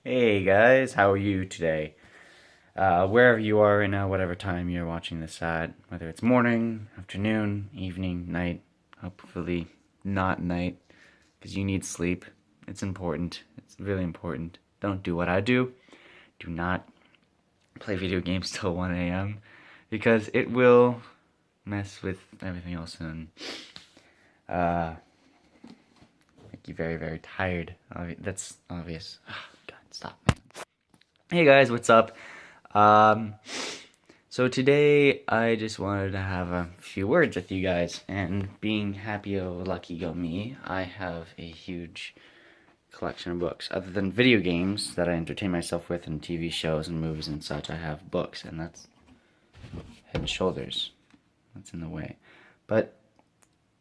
Hey guys, how are you today? Wherever you are right now, whatever time you're watching this at, whether it's morning, afternoon, evening, night, hopefully not night, because you need sleep. It's important. It's really important. Don't do what I do. Do not play video games till 1 a.m. because it will mess with everything else and uh, make you very, very tired. That's obvious. God, stop, man. Hey guys, what's up? Um, so today I just wanted to have a few words with you guys, and being happy-o-lucky-go me, I have a huge collection of books. Other than video games that I entertain myself with and TV shows and movies and such, I have books, and that's head and shoulders. That's in the way. But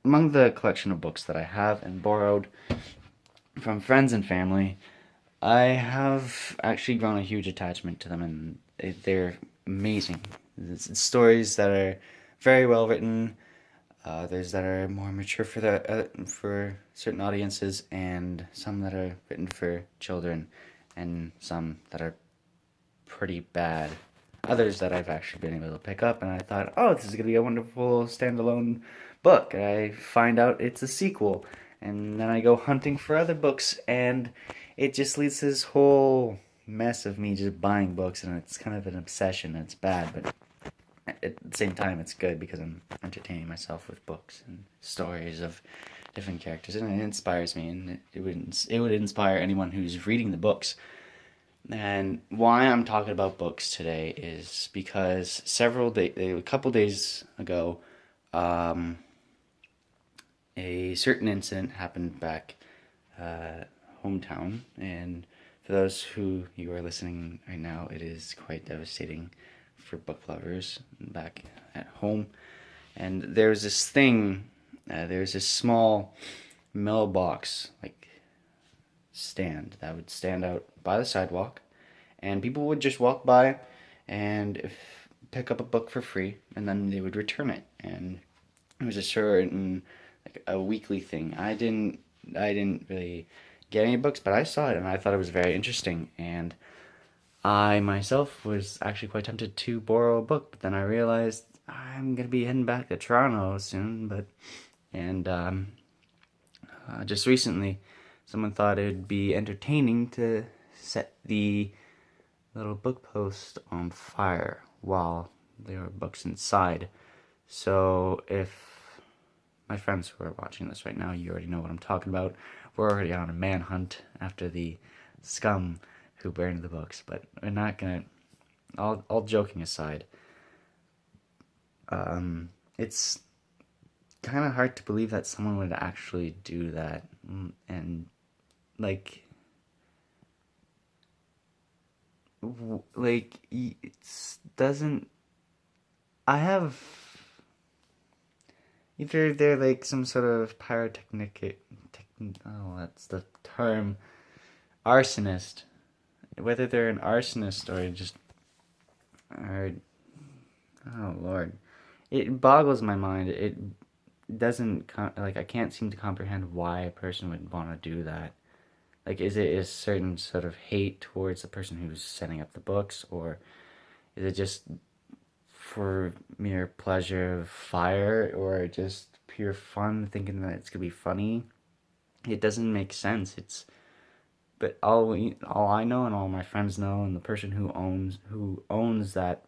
among the collection of books that I have and borrowed from friends and family, I have actually grown a huge attachment to them, and they're amazing. It's stories that are very well written. Others that are more mature for certain audiences, and some that are written for children, and some that are pretty bad. Others that I've actually been able to pick up, and I thought, oh, this is gonna be a wonderful standalone book. And I find out it's a sequel, and then I go hunting for other books, and it just leads to this whole mess of me just buying books, and it's kind of an obsession. And it's bad, but at the same time, it's good because I'm entertaining myself with books and stories of different characters, and it inspires me, and it would inspire anyone who's reading the books. And why I'm talking about books today is because a couple days ago, um, a certain incident happened back hometown, and for those who you are listening right now, it is quite devastating for book lovers back at home. And there's this small mailbox like stand that would stand out by the sidewalk, and people would just walk by and pick up a book for free, and then they would return it. And it was a certain like a weekly thing. I didn't really get any books, but I saw it and I thought it was very interesting. And I myself was actually quite tempted to borrow a book, but then I realized I'm gonna be heading back to Toronto soon. And just recently, someone thought it'd be entertaining to set the little book post on fire while there were books inside. So if my friends who are watching this right now, you already know what I'm talking about. We're already on a manhunt after the scum who burned the books, but we're not gonna. All joking aside, it's kind of hard to believe that someone would actually do that, and like it doesn't. I have either they're like some sort of oh, that's the term, arsonist. Whether they're an arsonist or just or oh lord, it boggles my mind. It doesn't like I can't seem to comprehend why a person would want to do that. Like, is it a certain sort of hate towards the person who's setting up the books, or is it just for mere pleasure of fire, or just pure fun, thinking that it's gonna be funny? It doesn't make sense. But all I know and all my friends know, and the person who owns that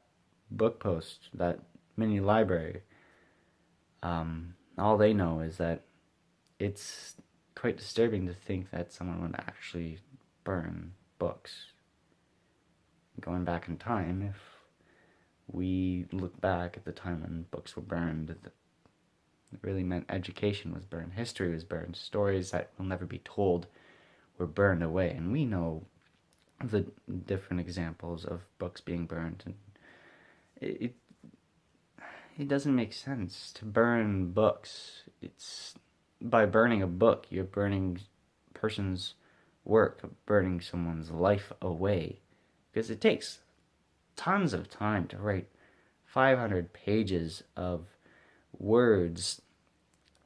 book post, that mini library, all they know is that it's quite disturbing to think that someone would actually burn books. Going back in time, if we look back at the time when books were burned, it really meant education was burned, history was burned, stories that will never be told were burned away. And we know the different examples of books being burned, and it it doesn't make sense to burn books. It's by burning a book, you're burning a person's work, burning someone's life away, because it takes tons of time to write 500 pages of words,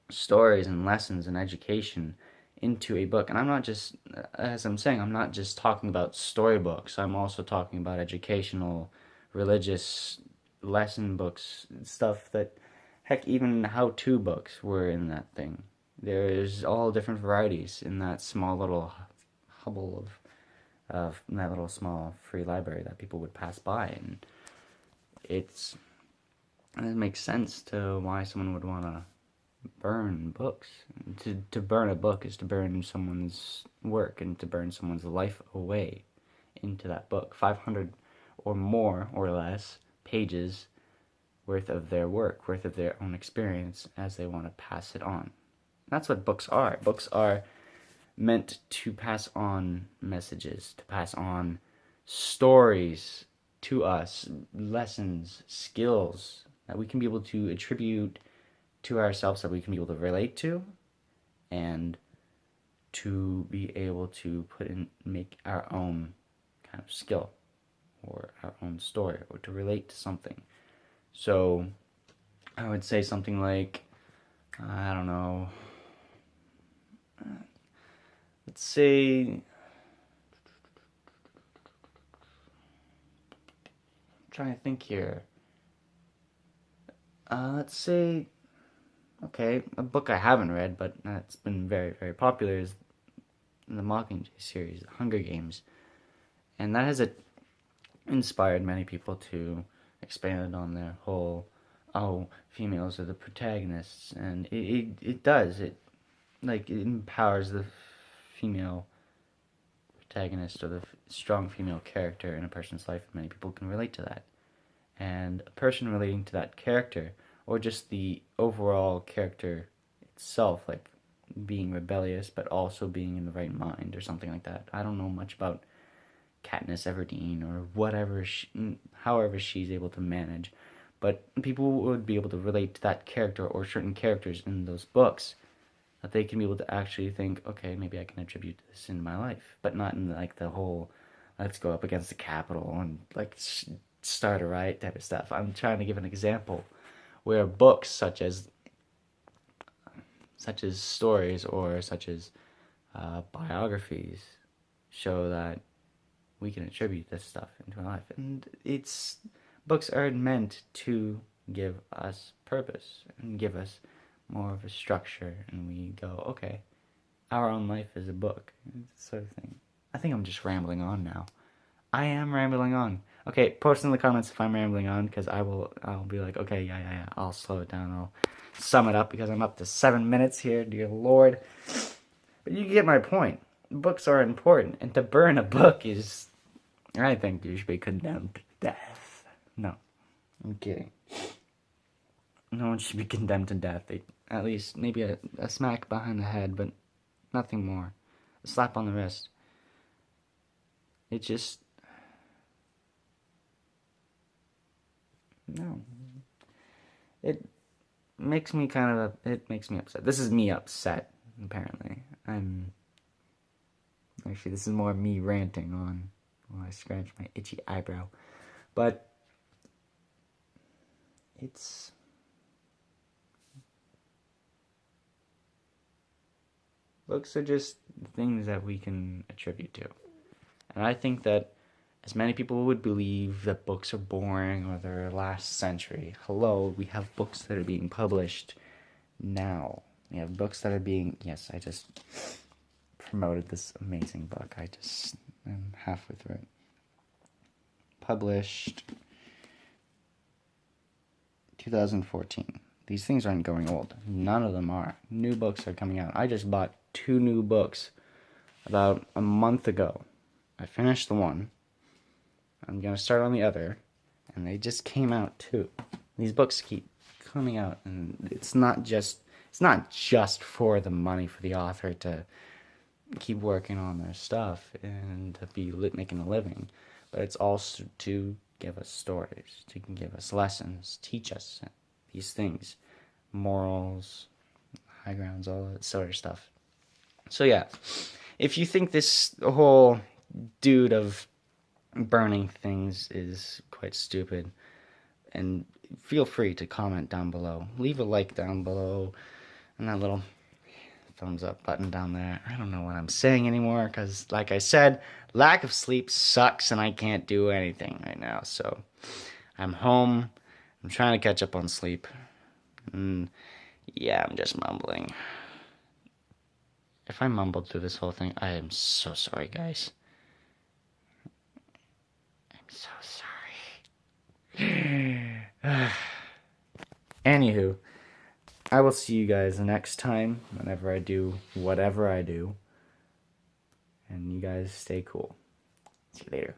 stories, and lessons and education into a book. And I'm not just, as I'm saying, I'm not just talking about storybooks. I'm also talking about educational, religious lesson books, stuff that, heck, even how-to books were in that thing. There's all different varieties in that small little hubble of that little small free library that people would pass by, and it makes sense to why someone would want to burn books. To burn a book is to burn someone's work and to burn someone's life away into that book. 500 or more or less pages worth of their work, worth of their own experience as they want to pass it on. That's what books are. Books are meant to pass on messages, to pass on stories to us, lessons, skills that we can be able to attribute to ourselves, that we can be able to relate to, and to be able to put in, make our own kind of skill or our own story, or to relate to something. So I would say something like, I don't know, let's say, I'm trying to think here. Let's say, okay, a book I haven't read, but that's been very, very popular is the Mockingjay series, The Hunger Games. And that has inspired many people to expand on their whole, oh, females are the protagonists. And it does. It empowers the female protagonist or the strong female character in a person's life. Many people can relate to that. And a person relating to that character, or just the overall character itself, like being rebellious but also being in the right mind or something like that. I don't know much about Katniss Everdeen or whatever, however she's able to manage, but people would be able to relate to that character or certain characters in those books, that they can be able to actually think, okay, maybe I can attribute this in my life, but not in like the whole, let's go up against the Capitol and like start a riot type of stuff. I'm trying to give an example where books such as stories or such as biographies show that we can attribute this stuff into our life. And books are meant to give us purpose and give us more of a structure, and we go, okay, our own life is a book, sort of thing. I think I'm just rambling on now. I am rambling on. Okay, post in the comments if I'm rambling on, because I'll be like, okay, yeah, I'll slow it down, I'll sum it up, because I'm up to 7 minutes here, dear Lord. But you get my point. Books are important, and to burn a book is, I think you should be condemned to death. No, I'm kidding. No one should be condemned to death. At least maybe a smack behind the head, but nothing more. A slap on the wrist. It just... No. It makes me it makes me upset. This is me upset, apparently. Actually, this is more me ranting on while I scratch my itchy eyebrow. But it's... Books are just things that we can attribute to. And I think that as many people would believe that books are boring or they're last century, hello, we have books that are being published now. We have books that are being... Yes, I just promoted this amazing book. I'm halfway through it. Published 2014. These things aren't going old. None of them are. New books are coming out. I just bought 2 new books about a month ago. I finished the one. I'm going to start on the other. And they just came out too. These books keep coming out. And it's not just for the money for the author to keep working on their stuff and to be making a living. But it's also to give us stories, to give us lessons, teach us these things, morals, high grounds, all that sort of stuff. So yeah, if you think this whole dude of burning things is quite stupid, and feel free to comment down below. Leave a like down below, and that little thumbs up button down there. I don't know what I'm saying anymore because, like I said, lack of sleep sucks and I can't do anything right now. So I'm home. I'm trying to catch up on sleep. And yeah, I'm just mumbling. If I mumbled through this whole thing, I am so sorry, guys. I'm so sorry. Anywho, I will see you guys next time whenever I do whatever I do. And you guys stay cool. See you later.